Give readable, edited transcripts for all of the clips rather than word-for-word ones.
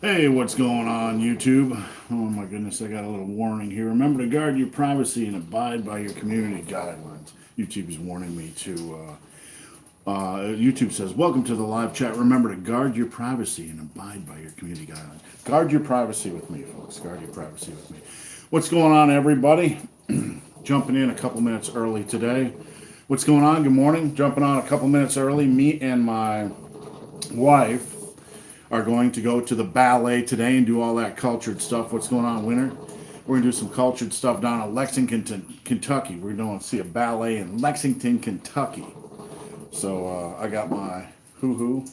Hey, what's going on, YouTube? Oh my goodness, I got a little warning here. Remember to guard your privacy and abide by your community guidelines. YouTube is warning me to. YouTube says, "Welcome to the live chat. Remember to guard your privacy and abide by your community guidelines." Guard your privacy with me, folks. Guard your privacy with me. What's going on, everybody? Jumping in a couple minutes early today. What's going on? Good morning. Jumping on a couple minutes early. Me and my wife are going to go to the ballet today and do all that cultured stuff. What's going on, Winter? We're going to do some cultured stuff down in Lexington, Kentucky. We're going to see a ballet in Lexington, Kentucky. So I got my hoo-hoo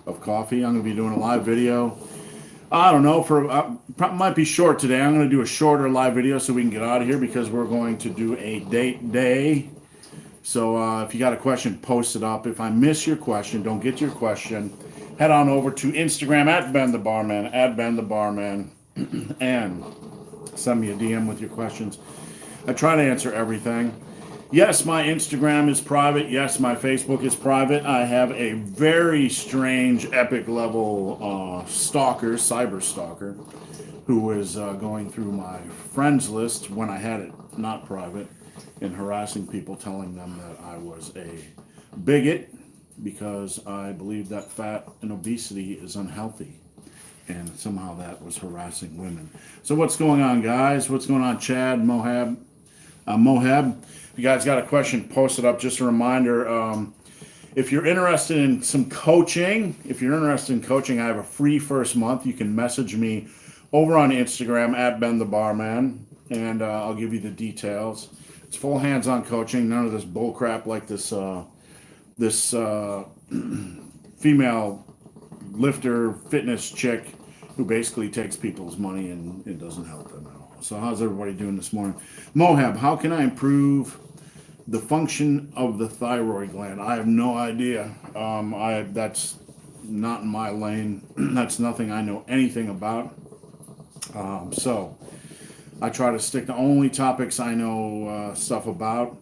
of coffee. I'm going to be doing a live video. I don't know, might be short today. I'm going to do a shorter live video so we can get out of here because we're going to do a date day. So if you got a question, post it up. If I miss your question, don't get your question, head on over to Instagram at Ben the Barman, and send me a DM with your questions. I try to answer everything. Yes, my Instagram is private. Yes, my Facebook is private. I have a very strange, epic level stalker, cyber stalker, who is going through my friends list when I had it not private and harassing people, telling them that I was a bigot because I believe that fat and obesity is unhealthy. And somehow that was harassing women. So what's going on, guys? What's going on, Chad, Mohab? Mohab, if you guys got a question, post it up. Just a reminder, if you're interested in some coaching, I have a free first month. You can message me over on Instagram at Ben the Barman, and I'll give you the details. It's full hands-on coaching, none of this bull crap like this female lifter fitness chick who basically takes people's money and it doesn't help them at all. So how's everybody doing this morning? Mohab, how can I improve the function of the thyroid gland? I have no idea. That's not in my lane. That's nothing I know anything about. So I try to stick to only topics I know stuff about.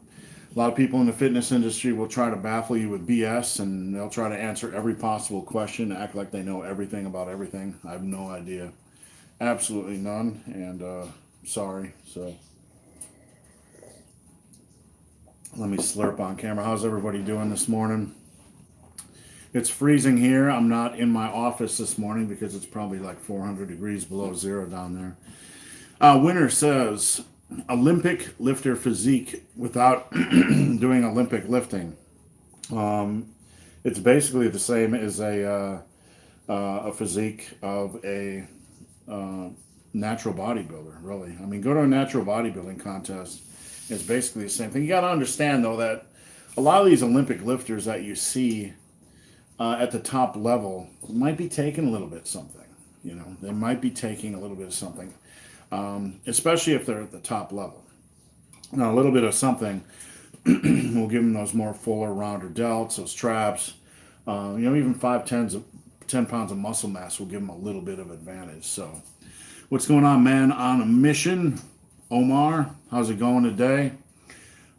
A lot of people in the fitness industry will try to baffle you with BS and they'll try to answer every possible question, act like they know everything about everything. I have no idea. Absolutely none. And sorry. So let me slurp on camera. How's everybody doing this morning? It's freezing here. I'm not in my office this morning because it's probably like 400 degrees below zero down there. Winner says, Olympic lifter physique without doing Olympic lifting. It's basically the same as a physique of a natural bodybuilder, really. I mean, go to a natural bodybuilding contest. It's basically the same thing. You got to understand, though, that a lot of these Olympic lifters that you see at the top level might be taking a little bit something. You know, they might be taking a little bit of something, especially if they're at the top level. Now, a little bit of something will give them those more fuller, rounder delts, those traps. Even 10 pounds of muscle mass will give them a little bit of advantage. So, what's going on, man? On a mission, Omar, how's it going today?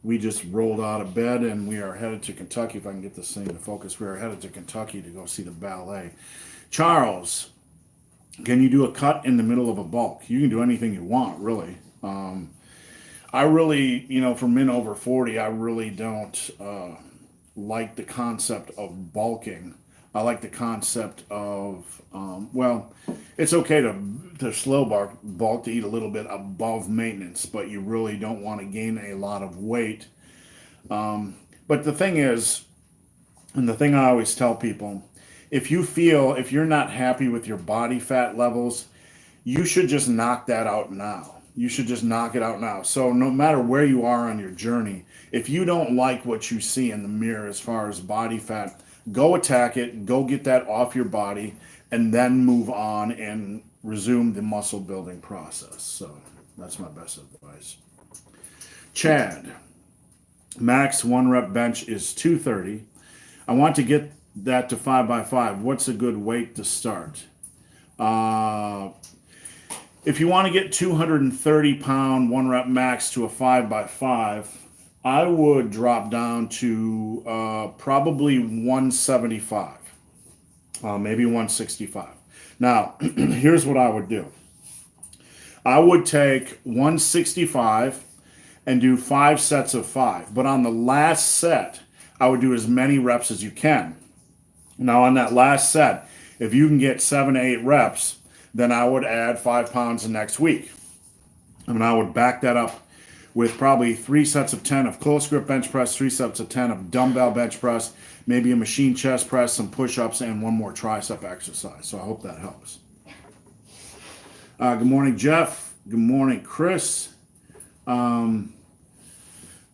We just rolled out of bed and we are headed to Kentucky. If I can get this thing to focus, we are headed to Kentucky to go see the ballet. Charles, can you do a cut in the middle of a bulk? You can do anything you want, really. I really, for men over 40, I really don't like the concept of bulking. I like the concept of, it's okay to slow bulk to eat a little bit above maintenance, but you really don't want to gain a lot of weight. But the thing is, and the thing I always tell people, if you're not happy with your body fat levels, you should just knock that out now. You should just knock it out now. So no matter where you are on your journey, if you don't like what you see in the mirror as far as body fat, go attack it, go get that off your body, and then move on and resume the muscle building process. So that's my best advice. Chad, max 1 rep bench is 230. I want to get that to 5x5. What's a good weight to start? If you want to get 230 pound 1 rep max to a 5x5, I would drop down to probably 175, maybe 165. Now, here's what I would do. I would take 165 and do 5 sets of 5. But on the last set, I would do as many reps as you can. Now, on that last set, if you can get 7 to 8 reps, then I would add 5 pounds the next week. And I would back that up with probably 3 sets of 10 of close grip bench press, 3 sets of 10 of dumbbell bench press, maybe a machine chest press, some push-ups, and one more tricep exercise. So I hope that helps. Good morning, Jeff. Good morning, Chris.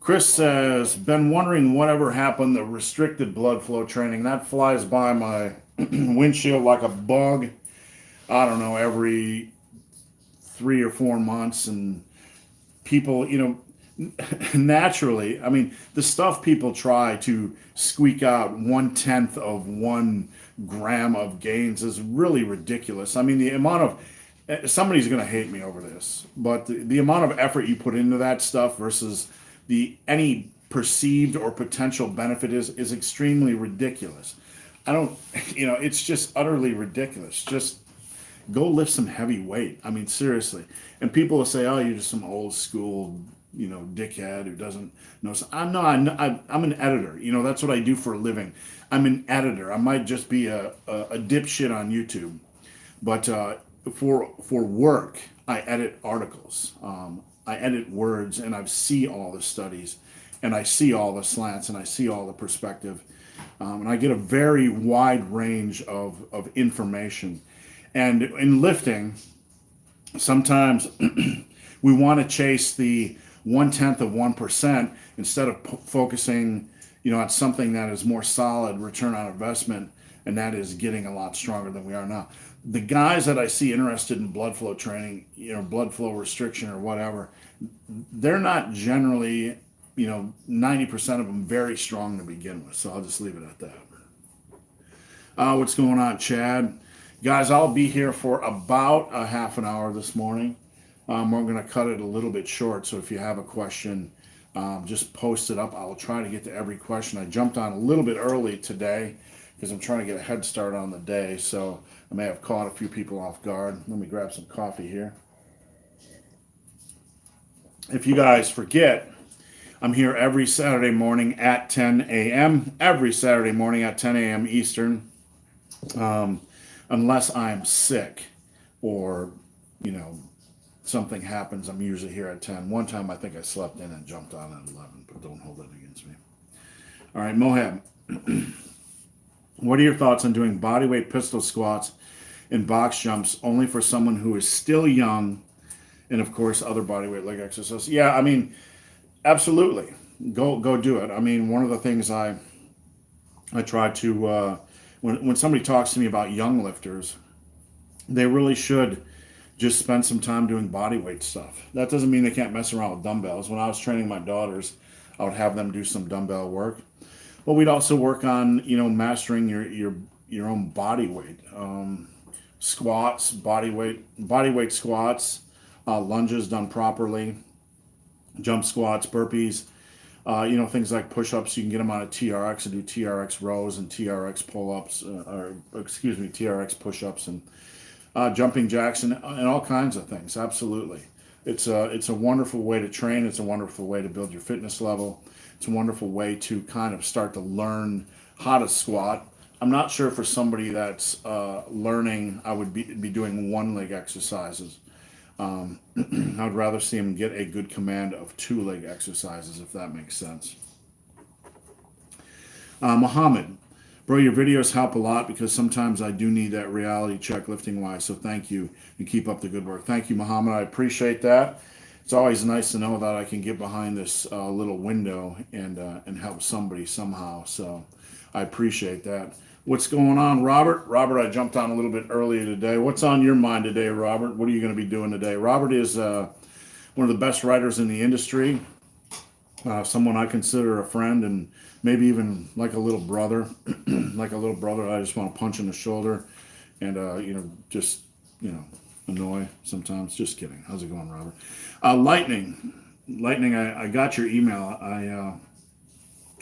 Chris says, been wondering whatever happened to restricted blood flow training. That flies by my windshield like a bug. I don't know, every 3 or 4 months. And people, naturally, I mean, the stuff people try to squeak out 1/10 of 1 gram of gains is really ridiculous. I mean, the amount of somebody's going to hate me over this, but the amount of effort you put into that stuff versus any perceived or potential benefit is extremely ridiculous. I don't, it's just utterly ridiculous. Just go lift some heavy weight. I mean, seriously. And people will say, "Oh, you're just some old school, dickhead who doesn't know." So I'm an editor. That's what I do for a living. I'm an editor. I might just be a dipshit on YouTube, but for work, I edit articles. I edit words, and I see all the studies, and I see all the slants, and I see all the perspective, and I get a very wide range of information. And in lifting, sometimes we want to chase the 1/10 of 1% instead of focusing, on something that is more solid return on investment, and that is getting a lot stronger than we are now. The guys that I see interested in blood flow training, blood flow restriction or whatever, they're not generally, 90% of them very strong to begin with. So I'll just leave it at that. What's going on, Chad? Guys, I'll be here for about a half an hour this morning. We're going to cut it a little bit short. So if you have a question, just post it up. I'll try to get to every question. I jumped on a little bit early today because I'm trying to get a head start on the day. So I may have caught a few people off guard. Let me grab some coffee here. If you guys forget, I'm here every Saturday morning at 10 a.m. Every Saturday morning at 10 a.m. Eastern. Unless I'm sick or, something happens, I'm usually here at 10. One time I think I slept in and jumped on at 11, but don't hold that against me. All right, Mohab. What are your thoughts on doing bodyweight pistol squats and box jumps only for someone who is still young, and of course other bodyweight leg exercises? Yeah, I mean, absolutely. Go do it. I mean, one of the things I try to when somebody talks to me about young lifters, they really should just spend some time doing bodyweight stuff. That doesn't mean they can't mess around with dumbbells. When I was training my daughters, I would have them do some dumbbell work. But we'd also work on, mastering your own body weight. Squats, bodyweight squats, lunges done properly, jump squats, burpees, things like push-ups. You can get them on a TRX and do TRX rows and TRX pull-ups, TRX push-ups and jumping jacks and all kinds of things. Absolutely. It's a wonderful way to train. It's a wonderful way to build your fitness level. It's a wonderful way to kind of start to learn how to squat. I'm not sure for somebody that's learning, I would be doing one leg exercises. I'd rather see them get a good command of 2 leg exercises, if that makes sense. Muhammad, bro, your videos help a lot because sometimes I do need that reality check lifting wise. So thank you and keep up the good work. Thank you, Muhammad. I appreciate that. It's always nice to know that I can get behind this little window and help somebody somehow. So I appreciate that. What's going on, Robert? Robert, I jumped on a little bit earlier today. What's on your mind today, Robert? What are you going to be doing today? Robert is one of the best writers in the industry, someone I consider a friend and maybe even like a little brother. Like a little brother I just want to punch in the shoulder and, annoy sometimes. Just kidding. How's it going, Robert? Lightning, I got your email.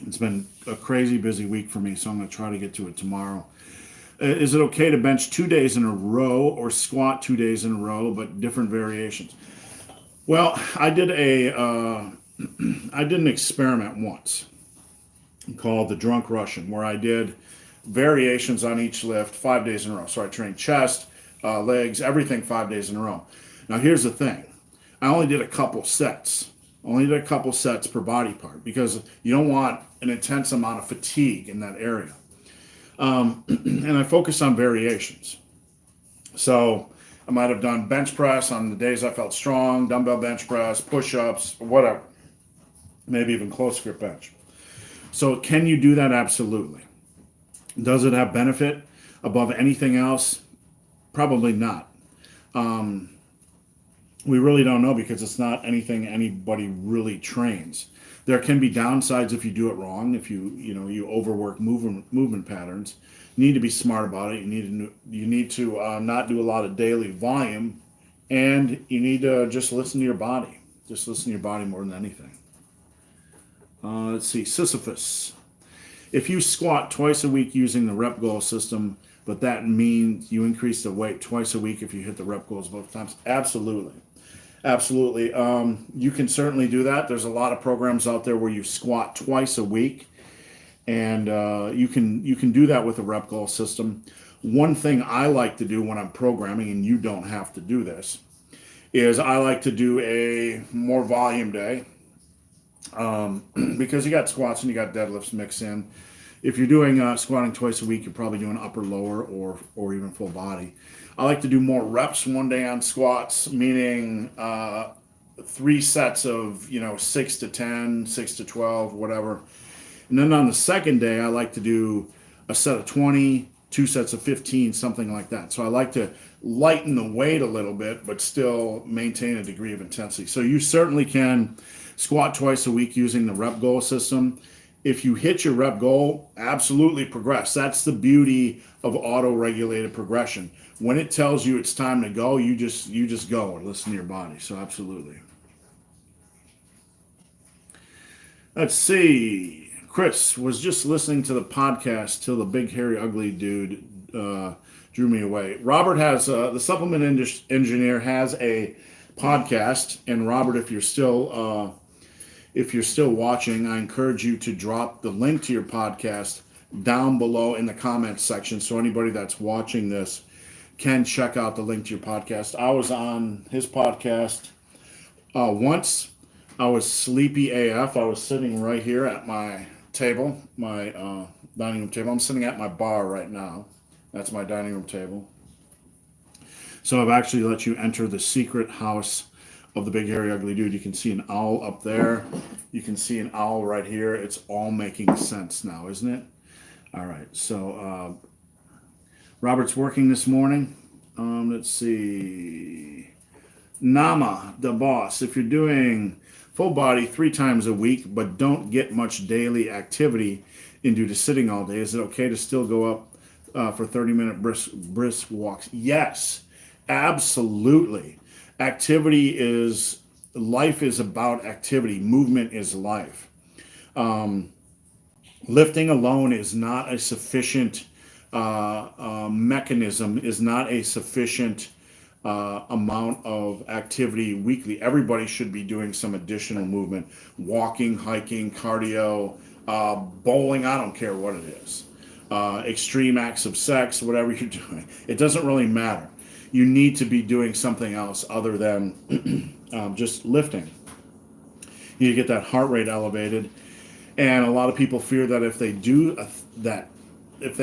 It's been a crazy busy week for me, so I'm going to try to get to it tomorrow. Is it okay to bench 2 days in a row or squat 2 days in a row, but different variations? Well, I did an experiment once called the Drunk Russian, where I did variations on each lift 5 days in a row. So I trained chest, legs, everything 5 days in a row. Now here's the thing: I only did a couple sets. Only did a couple sets per body part because you don't want an intense amount of fatigue in that area. And I focused on variations. So I might have done bench press on the days I felt strong, dumbbell bench press, push-ups, whatever. Maybe even close grip bench. So can you do that? Absolutely. Does it have benefit above anything else? Probably not. We really don't know because it's not anything anybody really trains. There can be downsides if you do it wrong. If you overwork movement patterns, you need to be smart about it. You need to not do a lot of daily volume, and you need to just listen to your body. Just listen to your body more than anything. Let's see, Sisyphus. If you squat twice a week using the rep goal system, but that means you increase the weight twice a week if you hit the rep goals both times. Absolutely. Absolutely. You can certainly do that. There's a lot of programs out there where you squat twice a week, and you can do that with the rep goal system. One thing I like to do when I'm programming, and you don't have to do this, is I like to do a more volume day, because you got squats and you got deadlifts mixed in. If you're doing squatting twice a week, you're probably doing upper, lower, or even full body. I like to do more reps one day on squats, meaning 3 sets of 6 to 10, 6 to 12, whatever. And then on the second day, I like to do a set of 20, 2 sets of 15, something like that. So I like to lighten the weight a little bit, but still maintain a degree of intensity. So you certainly can squat twice a week using the rep goal system. If you hit your rep goal, absolutely progress. That's the beauty of auto-regulated progression. When it tells you it's time to go, you just go and listen to your body. So absolutely. Let's see. Chris was just listening to the podcast till the big hairy ugly dude drew me away. Robert has the supplement engineer has a podcast, and Robert, if you're still watching, I encourage you to drop the link to your podcast down below in the comments section so anybody that's watching this can check out the link to your podcast. I was on his podcast once. I was sleepy AF. I was sitting right here at my table, my dining room table. I'm sitting at my bar right now. That's my dining room table. So I've actually let you enter the secret house of the big hairy ugly dude. You can see an owl up there. You can see an owl right here. It's all making sense now, isn't it? All right. So Robert's working this morning. Let's see. Nama, the boss. If you're doing full body 3 times a week, but don't get much daily activity in due to sitting all day, is it okay to still go up for 30-minute brisk walks? Yes, absolutely. Life is about activity. Movement is life. Lifting alone is not a sufficient mechanism, is not a sufficient amount of activity weekly. Everybody should be doing some additional movement, walking, hiking, cardio, bowling, I don't care what it is. Extreme acts of sex, whatever you're doing. It doesn't really matter. You need to be doing something else other than just lifting. You need to get that heart rate elevated. And a lot of people fear that if they do that, if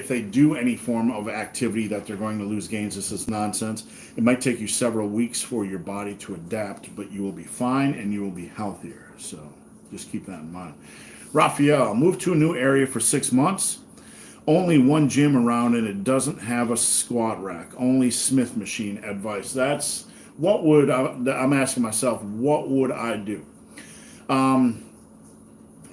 they do any form of activity, that they're going to lose gains. This is nonsense. It might take you several weeks for your body to adapt, but you will be fine and you will be healthier. So just keep that in mind. Raphael, moved to a new area for 6 months. Only one gym around and it doesn't have a squat rack. Only Smith machine advice. That's what would I'm asking myself, what would I do?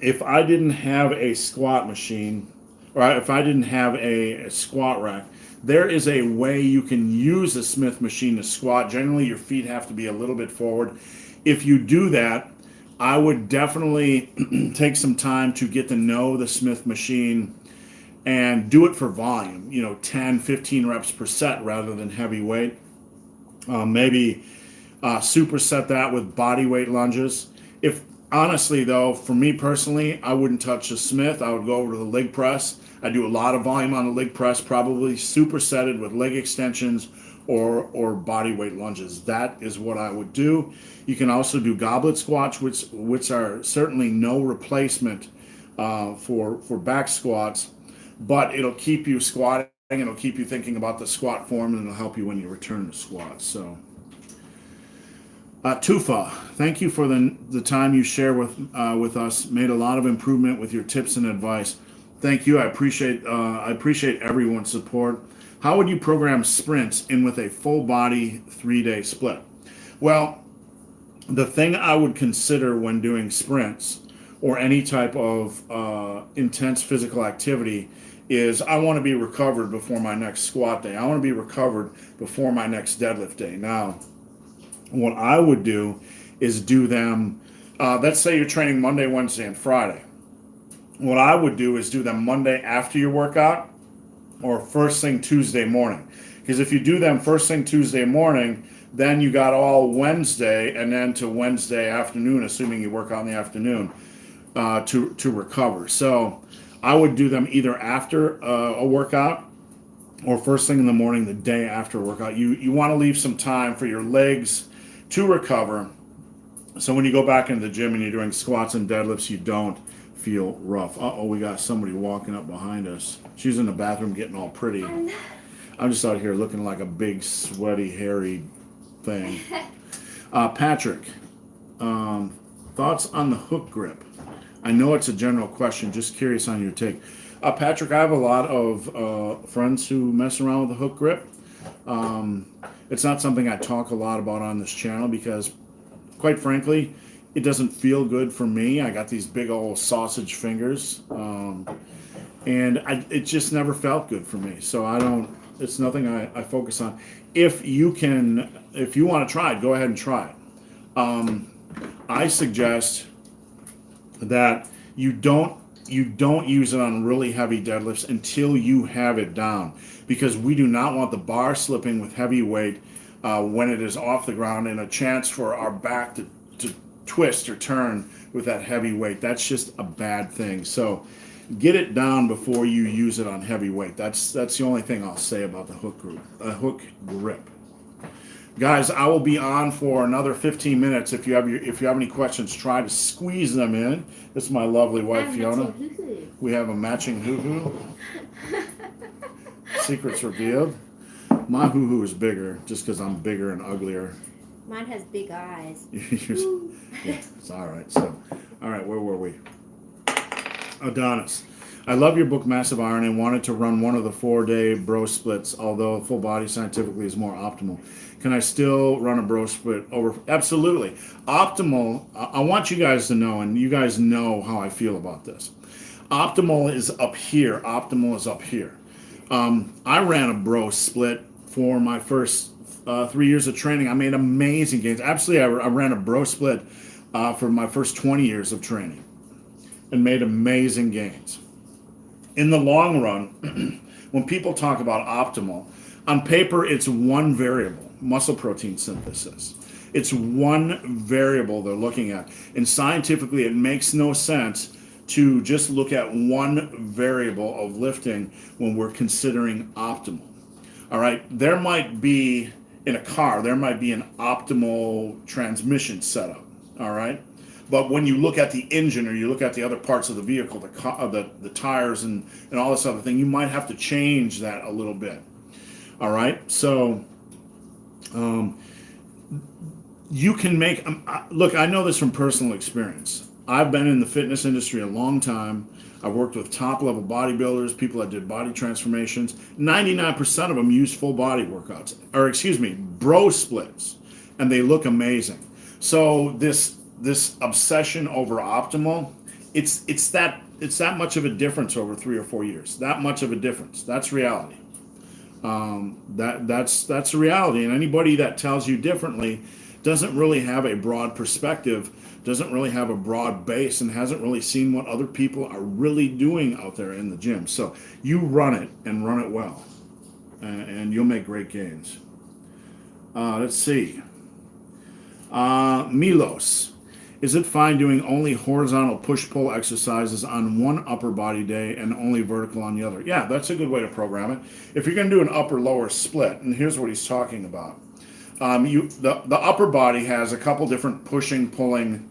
If I didn't have a squat machine, or if I didn't have a squat rack, there is a way you can use a Smith machine to squat. Generally, your feet have to be a little bit forward. If you do that, I would definitely take some time to get to know the Smith machine and do it for volume, 10, 15 reps per set rather than heavy weight. Maybe superset that with body weight lunges. If honestly though, for me personally, I wouldn't touch the Smith. I would go over to the leg press. I do a lot of volume on the leg press, probably supersetted with leg extensions or body weight lunges. That is what I would do. You can also do goblet squats, which are certainly no replacement for back squats, but it'll keep you squatting. It'll keep you thinking about the squat form, and it'll help you when you return to squats. So, Tufa, thank you for the time you share with us. Made a lot of improvement with your tips and advice. Thank you. I appreciate everyone's support. How would you program sprints in with a full body 3-day split? Well, the thing I would consider when doing sprints or any type of intense physical activity is I want to be recovered before my next squat day. I want to be recovered before my next deadlift day. Now, what I would do is do them, let's say you're training Monday, Wednesday, and Friday. What I would do is do them Monday after your workout or first thing Tuesday morning. Because if you do them first thing Tuesday morning, then you got all Wednesday and then to Wednesday afternoon, assuming you work out in the afternoon, to recover. So I would do them either after a workout or first thing in the morning, the day after a workout. You want to leave some time for your legs to recover. So when you go back into the gym and you're doing squats and deadlifts, you don't feel rough. We got somebody walking up behind us. She's in the bathroom getting all pretty. I'm just out here looking like a big, sweaty, hairy thing. Patrick, thoughts on the hook grip? I know it's a general question, just curious on your take. Patrick, I have a lot of friends who mess around with the hook grip. It's not something I talk a lot about on this channel because, quite frankly, it doesn't feel good for me. I got these big old sausage fingers, and it just never felt good for me. So it's nothing I focus on. If you want to try it, go ahead and try it. I suggest that you don't use it on really heavy deadlifts until you have it down, because we do not want the bar slipping with heavy weight when it is off the ground, and a chance for our back to twist or turn with that heavy weight. That's just a bad thing. So get it down before you use it on heavy weight. That's the only thing I'll say about the hook grip. Guys, I will be on for another 15 minutes. If you have any questions, try to squeeze them in. This is my lovely wife, Fiona. We have a matching hoo-hoo. Secrets revealed. My hoo-hoo is bigger just because I'm bigger and uglier. Mine has big eyes. Yeah, it's all right. So, all right, where were we? Adonis. I love your book, Massive Iron, and wanted to run one of the 4-day bro splits, although full body scientifically is more optimal. Can I still run a bro split over? Absolutely. Optimal, I want you guys to know, and you guys know how I feel about this. Optimal is up here. Optimal is up here. I ran a bro split for my first 3 years of training. I made amazing gains. Absolutely, I ran a bro split for my first 20 years of training and made amazing gains. In the long run, when people talk about optimal, on paper, it's one variable, muscle protein synthesis. It's one variable they're looking at. And scientifically, it makes no sense to just look at one variable of lifting when we're considering optimal. All right, there might be, in a car, there might be an optimal transmission setup. All right. But when you look at the engine or you look at the other parts of the vehicle, the tires and all this other thing, you might have to change that a little bit. All right. So you can make, look, I know this from personal experience. I've been in the fitness industry a long time. I've worked with top level bodybuilders, people that did body transformations. 99% of them use full body workouts, or excuse me, bro splits, and they look amazing. So this obsession over optimal, it's that much of a difference over 3 or 4 years. That much of a difference. That's reality. That's a reality. And anybody that tells you differently doesn't really have a broad perspective, doesn't really have a broad base, and hasn't really seen what other people are really doing out there in the gym. So you run it and run it well, and you'll make great gains. Let's see. Milos. Is it fine doing only horizontal push-pull exercises on one upper body day and only vertical on the other? Yeah, that's a good way to program it. If you're going to do an upper-lower split, and here's what he's talking about. The upper body has a couple different pushing, pulling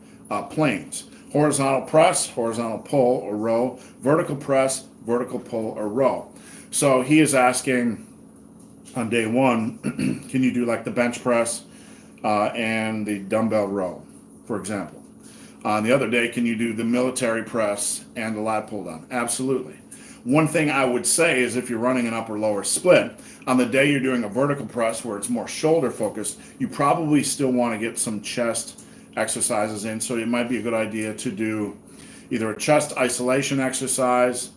planes. Horizontal press, horizontal pull or row, vertical press, vertical pull or row. So he is asking on day one, can you do like the bench press and the dumbbell row, for example? On the other day, can you do the military press and the lat pull down? Absolutely. One thing I would say is if you're running an upper lower split, on the day you're doing a vertical press where it's more shoulder focused, you probably still want to get some chest exercises in. So it might be a good idea to do either a chest isolation exercise.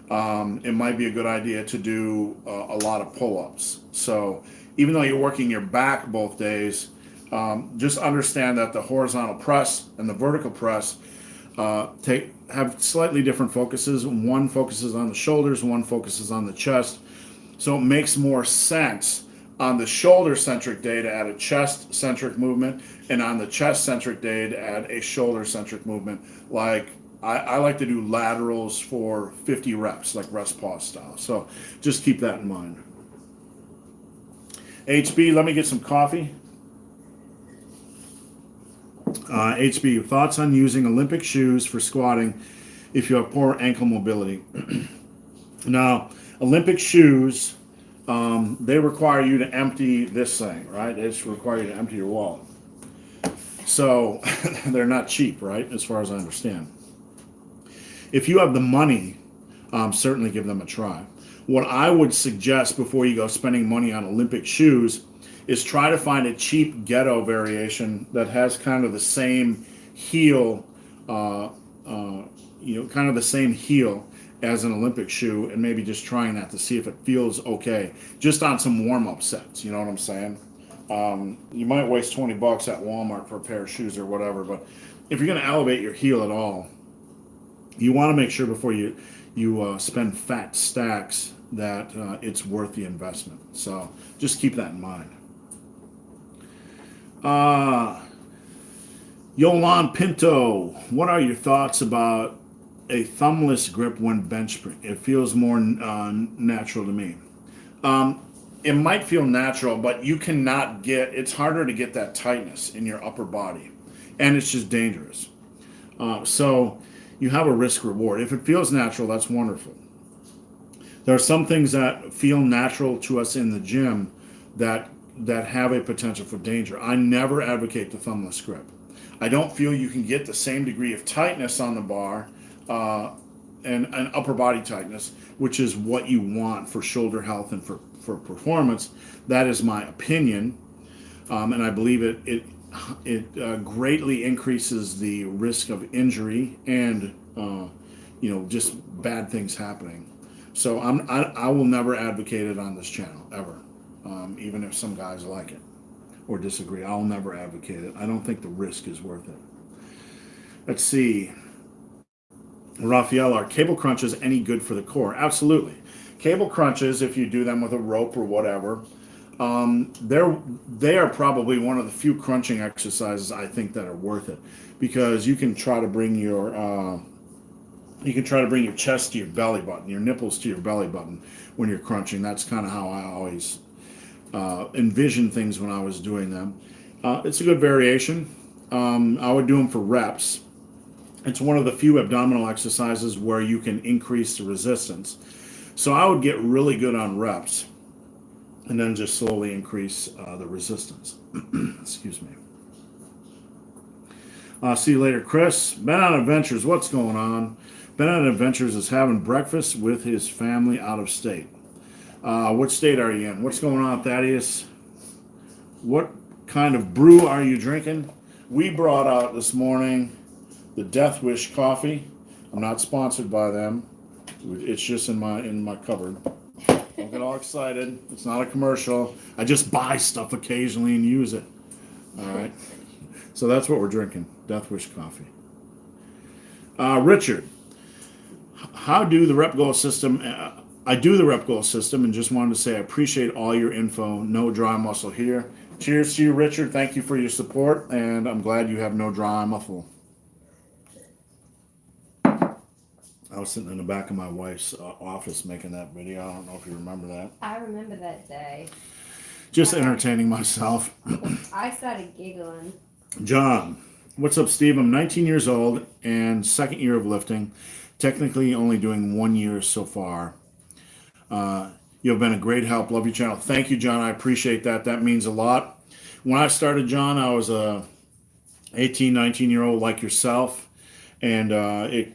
It might be a good idea to do a lot of pull-ups. So even though you're working your back both days, just understand that the horizontal press and the vertical press have slightly different focuses. One focuses on the shoulders, one focuses on the chest. So it makes more sense on the shoulder-centric day to add a chest-centric movement, and on the chest-centric day to add a shoulder-centric movement. Like I like to do laterals for 50 reps, like rest pause style. So just keep that in mind. HB, let me get some coffee. HB, thoughts on using Olympic shoes for squatting if you have poor ankle mobility? Now, Olympic shoes, they require you to empty this thing, right? They just require you to empty your wallet. So they're not cheap, right? As far as I understand. If you have the money, certainly give them a try. What I would suggest before you go spending money on Olympic shoes is try to find a cheap ghetto variation that has kind of the same heel, kind of the same heel as an Olympic shoe, and maybe just trying that to see if it feels okay, just on some warm-up sets. You know what I'm saying? You might waste $20 at Walmart for a pair of shoes or whatever, but if you're going to elevate your heel at all, you want to make sure before you spend fat stacks that it's worth the investment. So just keep that in mind. Yolan Pinto, what are your thoughts about a thumbless grip when bench pressing? It feels more natural to me. It might feel natural, but you cannot get, it's harder to get that tightness in your upper body, and it's just dangerous. So you have a risk reward. If it feels natural, that's wonderful. There are some things that feel natural to us in the gym that have a potential for danger. I never advocate the thumbless grip. I don't feel you can get the same degree of tightness on the bar and upper body tightness, which is what you want for shoulder health and for performance. That is my opinion, and I believe it greatly increases the risk of injury and just bad things happening. So I will never advocate it on this channel ever, even if some guys like it or disagree. I'll never advocate it. I don't think the risk is worth it. Let's see. Raphael, are cable crunches any good for the core? Absolutely. Cable crunches, if you do them with a rope or whatever, they are probably one of the few crunching exercises I think that are worth it, because you can try to bring your chest to your belly button, your nipples to your belly button when you're crunching. That's kind of how I always envision things when I was doing them. It's a good variation. I would do them for reps. It's one of the few abdominal exercises where you can increase the resistance. So I would get really good on reps and then just slowly increase the resistance. Excuse me. See you later, Chris. Ben on Adventures, what's going on? Ben on Adventures is having breakfast with his family out of state. What state are you in? What's going on, Thaddeus? What kind of brew are you drinking? We brought out this morning the Death Wish coffee. I'm not sponsored by them. It's just in my cupboard. Don't get all excited. It's not a commercial. I just buy stuff occasionally and use it. All right. So that's what we're drinking. Death Wish coffee. Richard, how do the Rep Goal system? I do the Rep Goal system and just wanted to say I appreciate all your info. No dry muscle here. Cheers to you, Richard. Thank you for your support, and I'm glad you have no dry muscle. I was sitting in the back of my wife's office making that video. I don't know if you remember that. I remember that day. Just entertaining myself. I started giggling. John, what's up, Steve? I'm 19 years old and second year of lifting. Technically only doing 1 year so far. You have been a great help. Love your channel. Thank you, John. I appreciate that. That means a lot. When I started, John, I was a 18, 19-year-old like yourself, and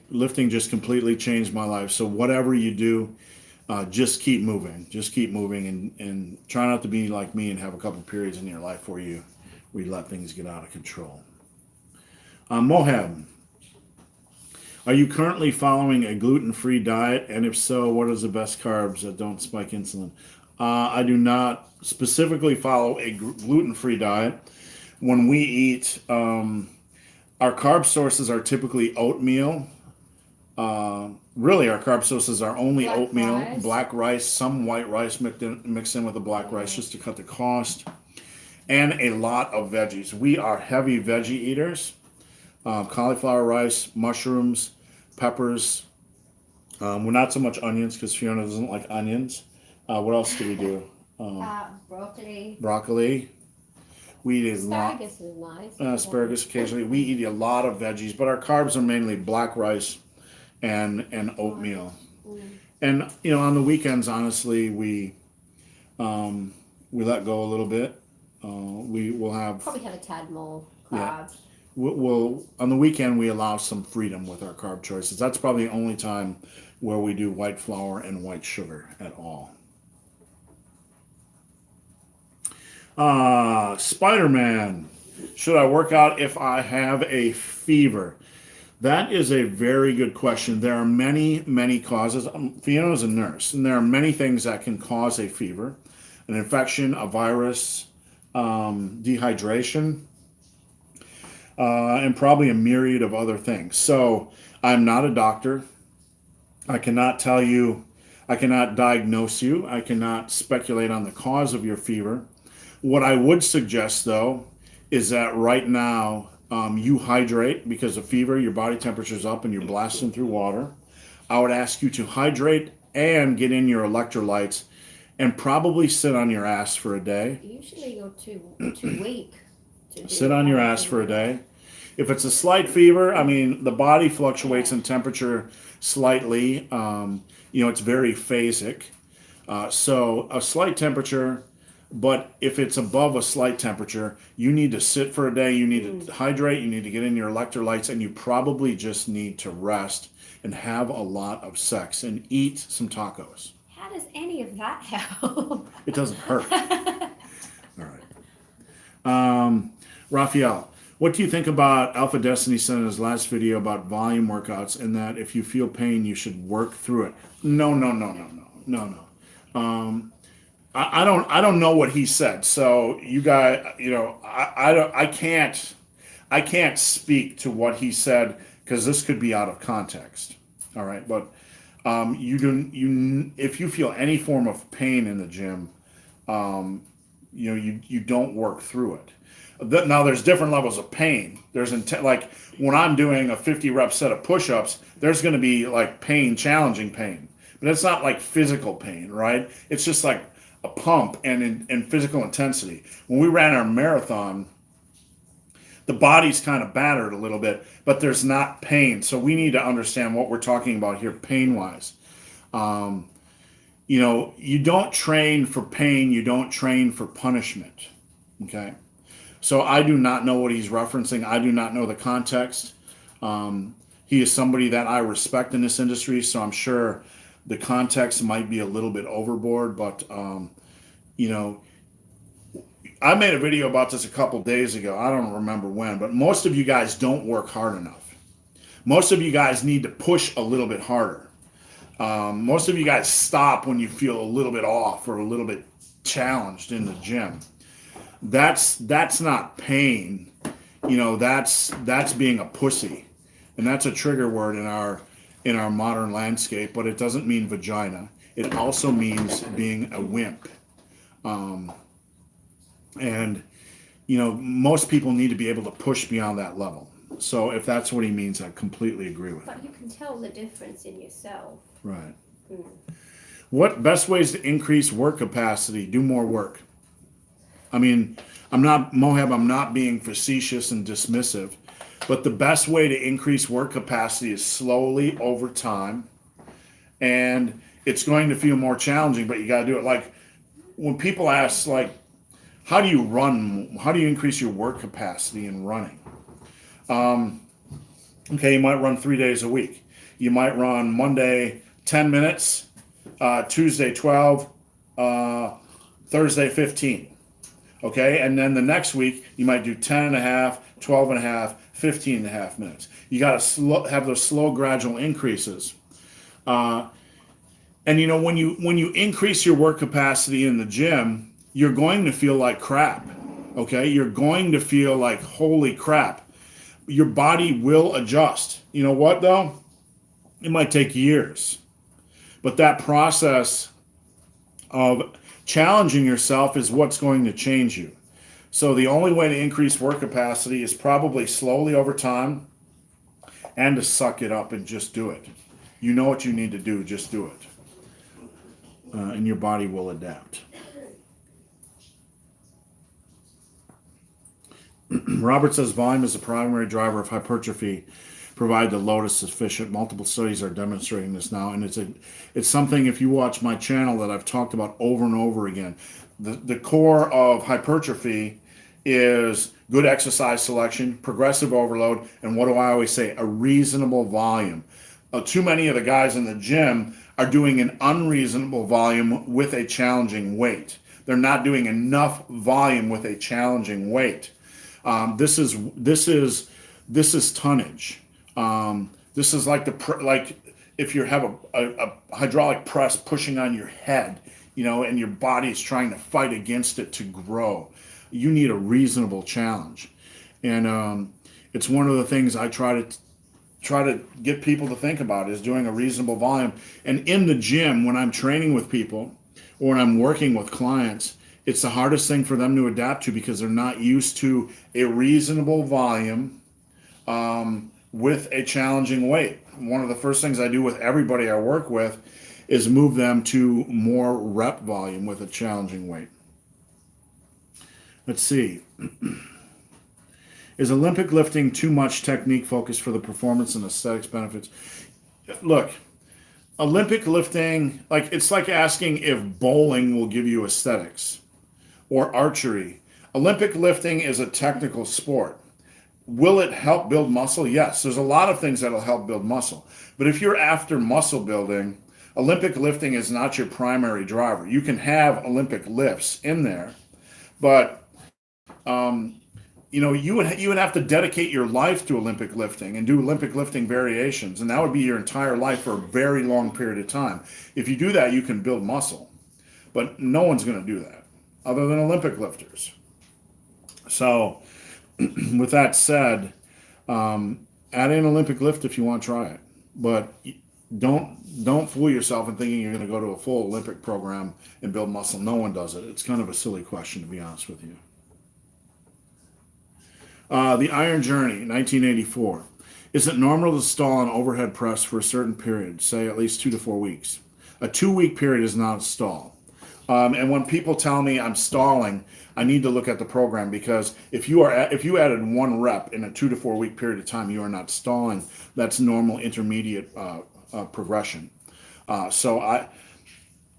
lifting just completely changed my life. So whatever you do, just keep moving. Just keep moving, and try not to be like me and have a couple periods in your life where you let things get out of control. Mohab, are you currently following a gluten-free diet? And if so, what is the best carbs that don't spike insulin? I do not specifically follow a gluten-free diet. When we eat, our carb sources are typically oatmeal. Really, our carb sources are only Black oatmeal, rice. black rice, some white rice mixed in with the black rice just to cut the cost, and a lot of veggies. We are heavy veggie eaters. Cauliflower rice, mushrooms, peppers. We're not so much onions because Fiona doesn't like onions. What else do we do? Broccoli. Broccoli. We eat a lot. Asparagus is nice. Asparagus occasionally. We eat a lot of veggies, but our carbs are mainly black rice and oatmeal. And on the weekends, honestly, we let go a little bit. We will have Probably have a tad more Yeah. carbs. we'll on the weekend we allow some freedom with our carb choices. That's probably the only time where we do white flour and white sugar at all. Spider-Man, should I work out if I have a fever? That is a very good question. There are many causes. Fiona's a nurse, and there are many things that can cause a fever: an infection, a virus, dehydration, and probably a myriad of other things. So I'm not a doctor. I cannot tell you, I cannot diagnose you. I cannot speculate on the cause of your fever. What I would suggest, though, is that right now you hydrate, because of fever, your body temperature's up and you're blasting through water. I would ask you to hydrate and get in your electrolytes and probably sit on your ass for a day. Usually you're too weak to do Sit on your ass for a day. If it's a slight fever, I mean, the body fluctuates in temperature slightly. It's very phasic. So a slight temperature, but if it's above a slight temperature, you need to sit for a day. You need to hydrate. You need to get in your electrolytes, and you probably just need to rest and have a lot of sex and eat some tacos. How does any of that help? It doesn't hurt. All right. Raphael, what do you think about Alpha Destiny said in his last video about volume workouts, and that if you feel pain, you should work through it? No. I don't know what he said. So you guys, I can't speak to what he said because this could be out of context. All right, but if you feel any form of pain in the gym, you don't work through it. Now there's different levels of pain. There's like when I'm doing a 50 rep set of push-ups, there's going to be like pain, challenging pain, but it's not like physical pain, right? It's just like a pump and physical intensity. When we ran our marathon, the body's kind of battered a little bit, but there's not pain. So we need to understand what we're talking about here pain-wise. You don't train for pain, you don't train for punishment. Okay? So I do not know what he's referencing. I do not know the context. He is somebody that I respect in this industry, so I'm sure the context might be a little bit overboard, but I made a video about this a couple days ago. I don't remember when, but most of you guys don't work hard enough. Most of you guys need to push a little bit harder. Most of you guys stop when you feel a little bit off or a little bit challenged in the gym. that's not pain. That's being a pussy, and that's a trigger word in our modern landscape. But it doesn't mean vagina. It also means being a wimp. And most people need to be able to push beyond that level. So if that's what he means, I completely agree with him. But you can tell the difference in yourself. Right. Mm. What best ways to increase work capacity? Do more work. I mean, I'm not being facetious and dismissive, but the best way to increase work capacity is slowly over time. And it's going to feel more challenging, but you got to do it. Like when people ask, like, how do you run? How do you increase your work capacity in running? Okay, you might run 3 days a week. You might run Monday 10 minutes, Tuesday 12, Thursday 15. Okay, and then the next week you might do 10 and a half, 12 and a half, 15 and a half minutes. You got to have those slow, gradual increases. And when you increase your work capacity in the gym, you're going to feel like crap. Okay, you're going to feel like holy crap. Your body will adjust. You know what though? It might take years, but that process of challenging yourself is what's going to change you. So the only way to increase work capacity is probably slowly over time, and to suck it up and just do it. You know what you need to do, just do it. And your body will adapt. Robert says volume is the primary driver of hypertrophy, provided the load is sufficient. Multiple studies are demonstrating this now, and it's something, if you watch my channel, that I've talked about over and over again. The core of hypertrophy is good exercise selection, progressive overload, and what do I always say? A reasonable volume. Too many of the guys in the gym are doing an unreasonable volume with a challenging weight. They're not doing enough volume with a challenging weight. This is tonnage. This is like if you have a hydraulic press pushing on your head, and your body is trying to fight against it to grow. You need a reasonable challenge, and it's one of the things I try to get people to think about is doing a reasonable volume. And in the gym, when I'm training with people or when I'm working with clients, it's the hardest thing for them to adapt to because they're not used to a reasonable volume with a challenging weight. One of the first things I do with everybody I work with is move them to more rep volume with a challenging weight. Let's see. Is Olympic lifting too much technique focus for the performance and aesthetics benefits? Look, Olympic lifting, it's like asking if bowling will give you aesthetics or archery. Olympic lifting is a technical sport. Will it help build muscle? Yes, there's a lot of things that'll help build muscle. But if you're after muscle building, Olympic lifting is not your primary driver. You can have Olympic lifts in there, but you would have to dedicate your life to Olympic lifting and do Olympic lifting variations, and that would be your entire life for a very long period of time. If you do that, you can build muscle, but no one's going to do that other than Olympic lifters. So with that said, add in Olympic lift if you want to try it, but don't fool yourself in thinking you're going to go to a full Olympic program and build muscle. No one does it. It's kind of a silly question, to be honest with you. The Iron Journey, 1984. Is it normal to stall on overhead press for a certain period, say at least 2 to 4 weeks? A 2-week period is not a stall. And when people tell me I'm stalling, I need to look at the program, because if you added 1 rep in a 2 to 4 week period of time, you are not stalling. That's normal intermediate progression. So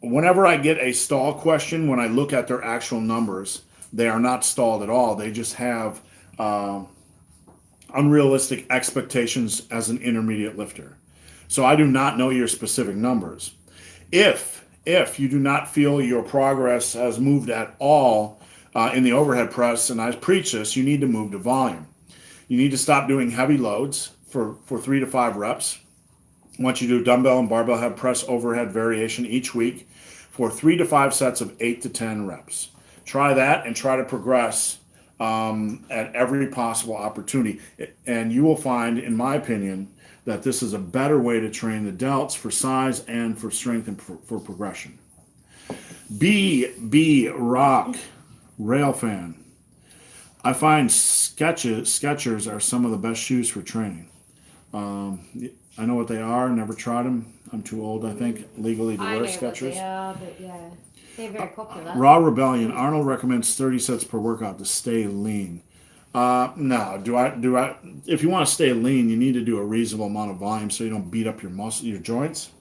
whenever I get a stall question, when I look at their actual numbers, they are not stalled at all. They just have unrealistic expectations as an intermediate lifter. So I do not know your specific numbers. If you do not feel your progress has moved at all in the overhead press, and I preach this, you need to move to volume. You need to stop doing heavy loads for 3 to 5 reps. I want you to do dumbbell and barbell head press overhead variation each week for 3 to 5 sets of 8 to 10 reps. Try that and try to progress at every possible opportunity. And you will find, in my opinion, that this is a better way to train the delts for size and for strength and for progression. B Rock Rail Fan. I find Skechers are some of the best shoes for training. I know what they are. Never tried them. I'm too old, I think, legally to I wear know what Skechers. they are, but yeah, they're very popular. Raw Rebellion. Arnold recommends 30 sets per workout to stay lean. No, do I? If you want to stay lean, you need to do a reasonable amount of volume so you don't beat up your joints.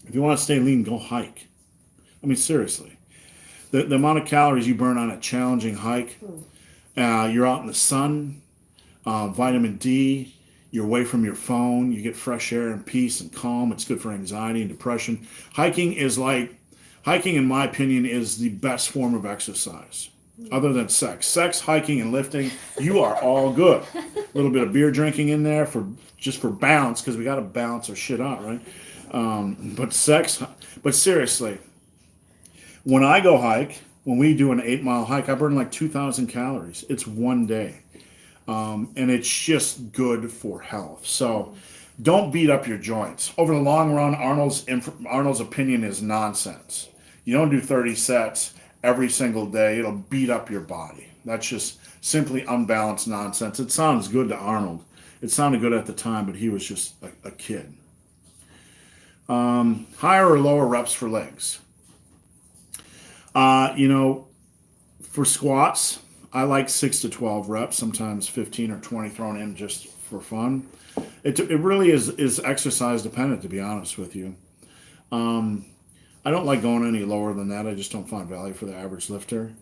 If you want to stay lean, go hike. I mean, seriously, the amount of calories you burn on a challenging hike. You're out in the sun, vitamin D. You're away from your phone. You get fresh air and peace and calm. It's good for anxiety and depression. Hiking, in my opinion, is the best form of exercise, other than sex. Sex, hiking, and lifting, you are all good. A little bit of beer drinking in there just for balance, because we got to balance our shit out, right? But seriously, when I go hike, when we do an 8-mile hike, I burn like 2,000 calories. It's one day. And it's just good for health. So don't beat up your joints. Over the long run, Arnold's opinion is nonsense. You don't do 30 sets every single day. It'll beat up your body. That's just simply unbalanced nonsense. It sounds good to Arnold. It sounded good at the time, but he was just a kid. Higher or lower reps for legs? For squats, I like 6 to 12 reps, sometimes 15 or 20 thrown in just for fun. It really is exercise dependent, to be honest with you. I don't like going any lower than that. I just don't find value for the average lifter.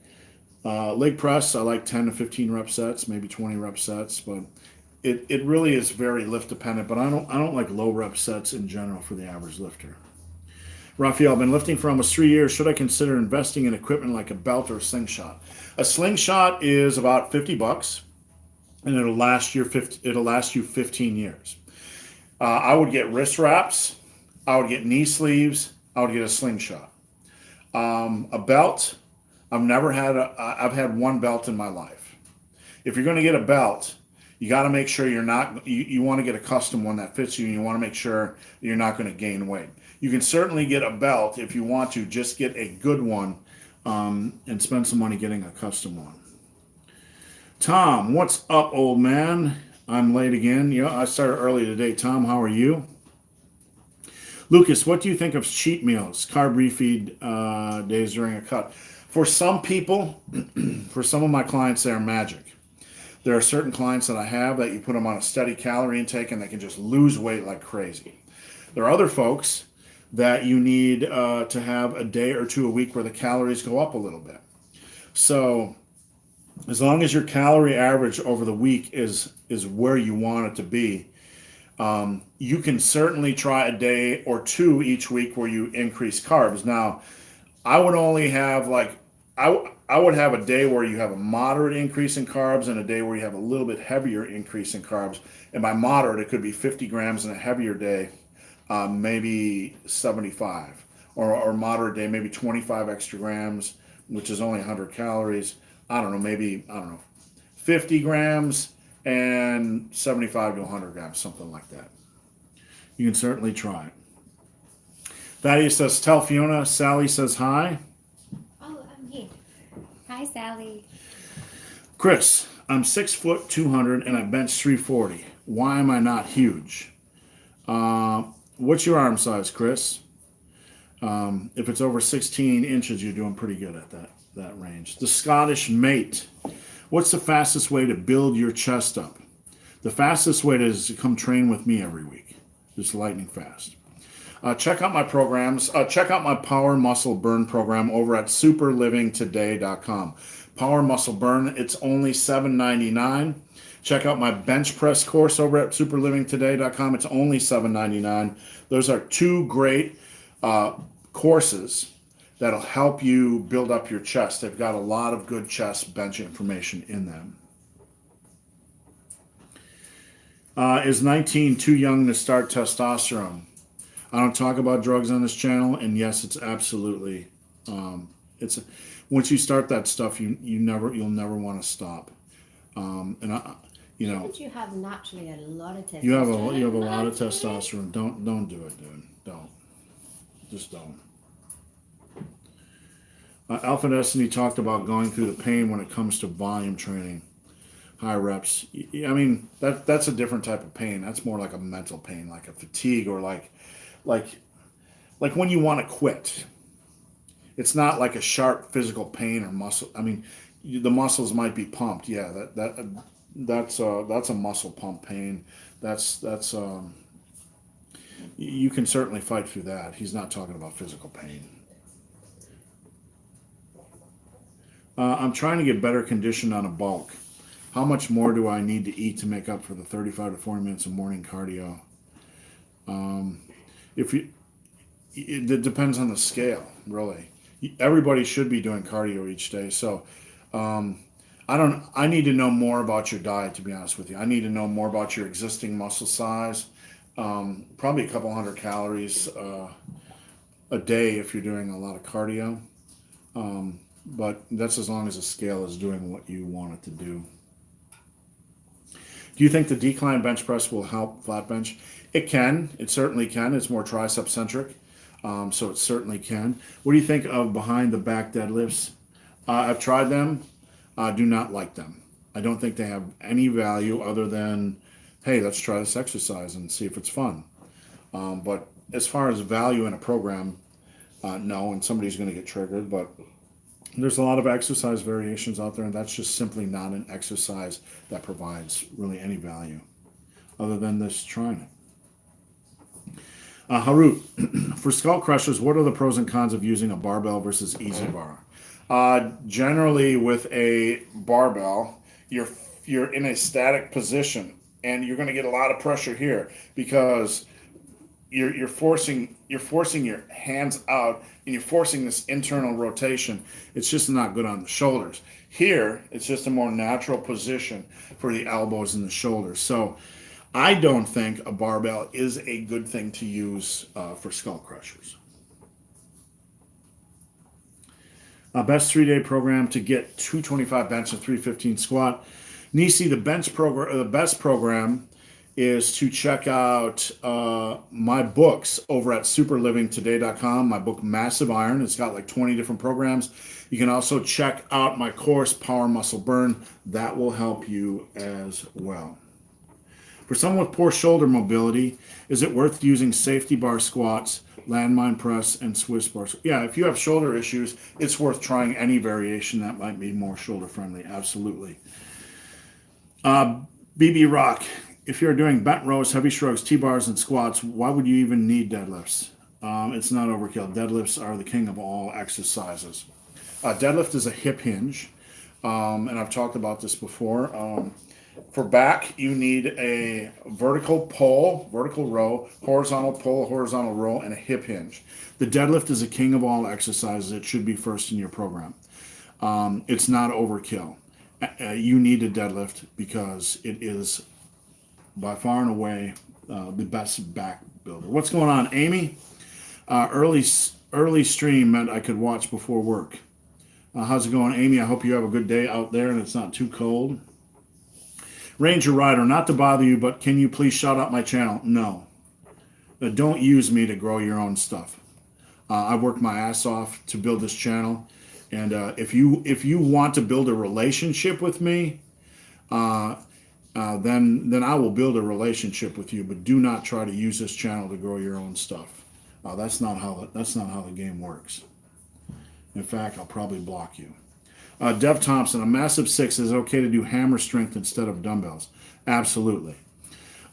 Leg press, I like 10 to 15 rep sets, maybe 20 rep sets, but it really is very lift dependent. But I don't like low rep sets in general for the average lifter. Raphael, I've been lifting for almost 3 years. Should I consider investing in equipment like a belt or a slingshot? A slingshot is about $50, and it'll last you 15 years. I would get wrist wraps. I would get knee sleeves. I would get a slingshot. A belt. I've had one belt in my life. If you're going to get a belt, you got to make sure you want to get a custom one that fits you, and you want to make sure you're not going to gain weight. You can certainly get a belt if you want to. Just get a good one and spend some money getting a custom one. Tom, what's up, old man? I'm late again. I started early today. Tom, how are you? Lucas, what do you think of cheat meals, carb refeed days during a cut? For some people, for some of my clients, they are magic. There are certain clients that I have that you put them on a steady calorie intake and they can just lose weight like crazy. There are other folks that you need to have a day or two a week where the calories go up a little bit. So as long as your calorie average over the week is where you want it to be, you can certainly try a day or two each week where you increase carbs. Now, I would only have I would have a day where you have a moderate increase in carbs and a day where you have a little bit heavier increase in carbs. And by moderate, it could be 50 grams in a heavier day, maybe 75. Or moderate day, maybe 25 extra grams, which is only 100 calories. I don't know, 50 grams and 75 to 100 grams, something like that. You can certainly try it. Thaddeus says, tell Fiona. Sally says hi. Oh, I'm here. Hi, Sally. Chris, I'm 6 foot 200 and I bench 340. Why am I not huge? What's your arm size, Chris? If it's over 16 inches, you're doing pretty good at that range. The Scottish Mate. What's the fastest way to build your chest up? The fastest way is to come train with me every week. Just lightning fast. Check out my programs. Check out my Power Muscle Burn program over at superlivingtoday.com. Power Muscle Burn, it's only $7.99. Check out my bench press course over at superlivingtoday.com. It's only $7.99. Those are two great courses that'll help you build up your chest. They've got a lot of good chest bench information in them. Is 19 too young to start testosterone? I don't talk about drugs on this channel, and yes, it's absolutely once you start that stuff, you'll never want to stop. And I, you know, But you have naturally a lot of testosterone. you have a lot of testosterone. Don't do it, dude. Don't. Just don't. Alpha Destiny talked about going through the pain when it comes to volume training, high reps. I mean, that's a different type of pain. That's more like a mental pain, like a fatigue, or like when you want to quit. It's not like a sharp physical pain or muscle. I mean, the muscles might be pumped. Yeah, that's a muscle pump pain. That's you can certainly fight through that. He's not talking about physical pain. I'm trying to get better conditioned on a bulk. How much more do I need to eat to make up for the 35 to 40 minutes of morning cardio? It depends on the scale, really. Everybody should be doing cardio each day. So, I need to know more about your diet, to be honest with you. I need to know more about your existing muscle size. Probably a couple hundred calories a day if you're doing a lot of cardio. But that's as long as the scale is doing what you want it to do. Do you think the decline bench press will help flat bench? It can. It certainly can. It's more tricep centric. So it certainly can. What do you think of behind the back deadlifts? I've tried them. I do not like them. I don't think they have any value other than, hey, let's try this exercise and see if it's fun. But as far as value in a program, no, and somebody's going to get triggered. But there's a lot of exercise variations out there, and that's just simply not an exercise that provides really any value other than this trying it. Harut, for skull crushers, what are the pros and cons of using a barbell versus easy bar? Generally, with a barbell, you're in a static position, and you're going to get a lot of pressure here because you're forcing your hands out, and you're forcing this internal rotation. It's just not good on the shoulders. Here, it's just a more natural position for the elbows and the shoulders. So I don't think a barbell is a good thing to use for skull crushers. Best 3-day program to get 225 bench and 315 squat. Nisi, the best program is to check out my books over at superlivingtoday.com. My book, Massive Iron. It's got like 20 different programs. You can also check out my course, Power Muscle Burn. That will help you as well. For someone with poor shoulder mobility, is it worth using safety bar squats, landmine press, and Swiss bars? Yeah, if you have shoulder issues, it's worth trying any variation that might be more shoulder friendly. Absolutely. BB Rock, if you're doing bent rows, heavy shrugs, T-bars, and squats, why would you even need deadlifts? It's not overkill. Deadlifts are the king of all exercises. Deadlift is a hip hinge, and I've talked about this before. For back, you need a vertical pull, vertical row, horizontal pull, horizontal row, and a hip hinge. The deadlift is a king of all exercises. It should be first in your program. It's not overkill. You need a deadlift because it is by far and away the best back builder. What's going on, Amy? Early stream meant I could watch before work. How's it going, Amy? I hope you have a good day out there and it's not too cold. Ranger Rider, not to bother you, but can you please shout out my channel? No. Don't use me to grow your own stuff. I worked my ass off to build this channel. And if you want to build a relationship with me, then I will build a relationship with you. But do not try to use this channel to grow your own stuff. That's not how the game works. In fact, I'll probably block you. Dev Thompson, a massive 6 is okay to do hammer strength instead of dumbbells. Absolutely.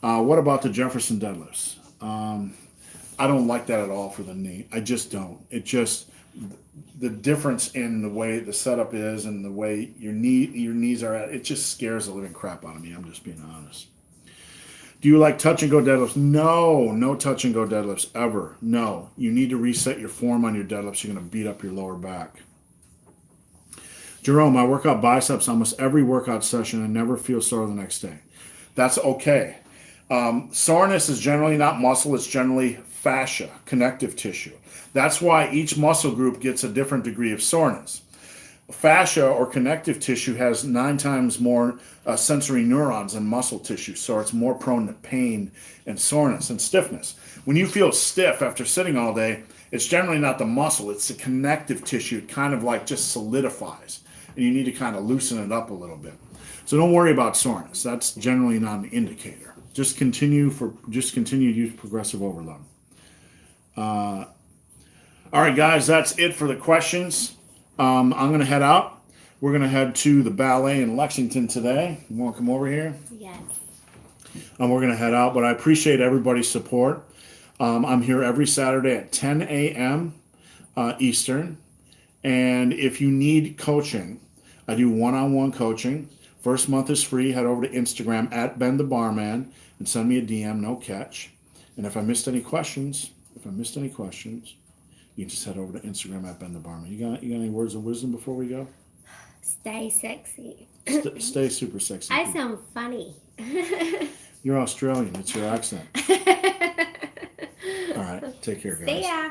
What about the Jefferson deadlifts? I don't like that at all for the knee. I just don't. The difference in the way the setup is and the way your knees are at, it just scares the living crap out of me. I'm just being honest. Do you like touch and go deadlifts? No touch and go deadlifts ever. No. You need to reset your form on your deadlifts. You're going to beat up your lower back. Jerome, I work out biceps almost every workout session and never feel sore the next day. That's okay. Soreness is generally not muscle. It's generally fascia, connective tissue. That's why each muscle group gets a different degree of soreness. fascia or connective tissue has 9 times more sensory neurons than muscle tissue, so it's more prone to pain and soreness and stiffness. When you feel stiff after sitting all day, it's generally not the muscle, it's the connective tissue. It kind of like just solidifies, and you need to kind of loosen it up a little bit. So don't worry about soreness. That's generally not an indicator. Just continue to use progressive overload. All right, guys, that's it for the questions. I'm going to head out. We're going to head to the ballet in Lexington today. You want to come over here? Yes. And we're going to head out, but I appreciate everybody's support. I'm here every Saturday at 10 a.m. Eastern. And if you need coaching, I do one-on-one coaching. First month is free. Head over to Instagram at Ben the Barman and send me a DM, no catch. And if I missed any questions, you can just head over to Instagram at Ben the Barman. You got any words of wisdom before we go? Stay sexy. Stay super sexy. I sound funny. You're Australian. It's your accent. All right. Take care, guys. See ya.